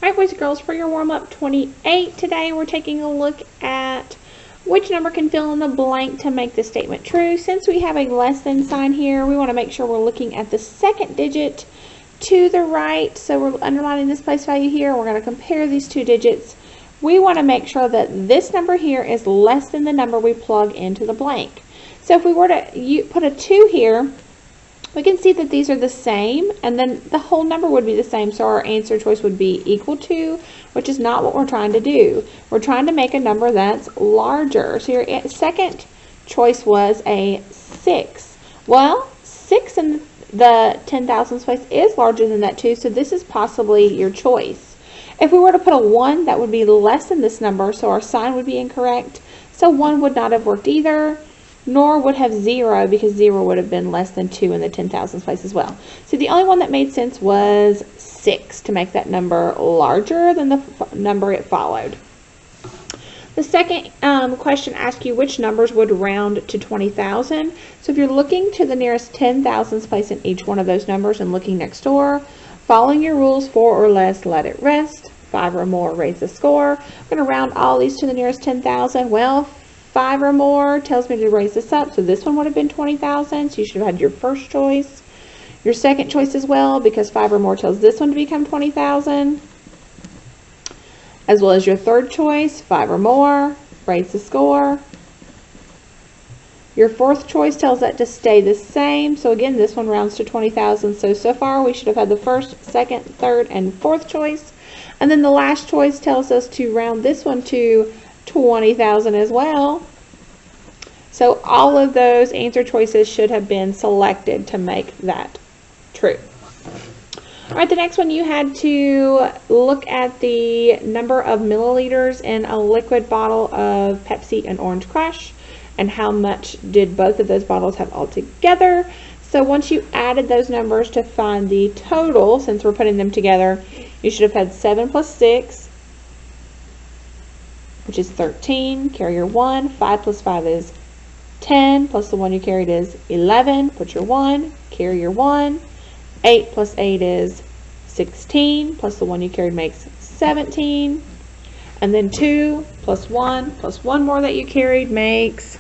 Alright, boys and girls, for your warm-up 28 today, we're taking a look at which number can fill in the blank to make the statement true. Since we have a less than sign here, we want to make sure we're looking at the second digit to the right. So we're underlining this place value here. We're going to compare these two digits. We want to make sure that this number here is less than the number we plug into the blank. So if we were to put a 2 here, we can see that these are the same, and then the whole number would be the same, so our answer choice would be equal to, which is not what we're trying to do. We're trying to make a number that's larger. So your second choice was a 6. Well, 6 in the 10,000s place is larger than that too, so this is possibly your choice. If we were to put a 1, that would be less than this number, so our sign would be incorrect. So 1 would not have worked either. Nor would have 0, because 0 would have been less than 2 in the 10,000s place as well. So the only one that made sense was 6, to make that number larger than the number it followed. The second question asks you which numbers would round to 20,000. So if you're looking to the nearest 10,000s place in each one of those numbers and looking next door, following your rules, 4 or less, let it rest. 5 or more, raise the score. I'm going to round all these to the nearest 10,000. Well, 5 or more tells me to raise this up, so this one would have been 20,000, so you should have had your first choice. Your second choice as well, because 5 or more tells this one to become 20,000. As well as your third choice, 5 or more, raise the score. Your fourth choice tells that to stay the same, so again, this one rounds to 20,000. So far we should have had the first, second, third, and fourth choice. And then the last choice tells us to round this one to 20,000 as well. So all of those answer choices should have been selected to make that true. All right, the next one, you had to look at the number of milliliters in a liquid bottle of Pepsi and Orange Crush, and how much did both of those bottles have altogether. So once you added those numbers to find the total, since we're putting them together, you should have had 7 plus 6, which is 13, carry your 1, 5 plus 5 is 10, plus the one you carried is 11, put your 1, carry your 1, 8 plus 8 is 16, plus the one you carried makes 17, and then 2 plus 1 more that you carried makes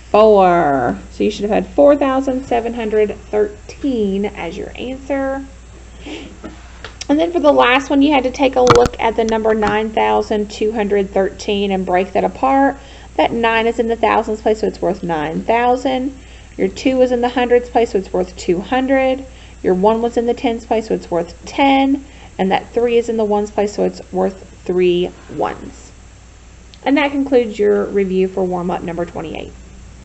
4. So you should have had 4,713 as your answer. And then for the last one, you had to take a look at the number 9,213 and break that apart. That 9 is in the thousands place, so it's worth 9,000. Your 2 is in the hundreds place, so it's worth 200. Your 1 was in the tens place, so it's worth 10. And that 3 is in the ones place, so it's worth 3 ones. And that concludes your review for warm-up number 28.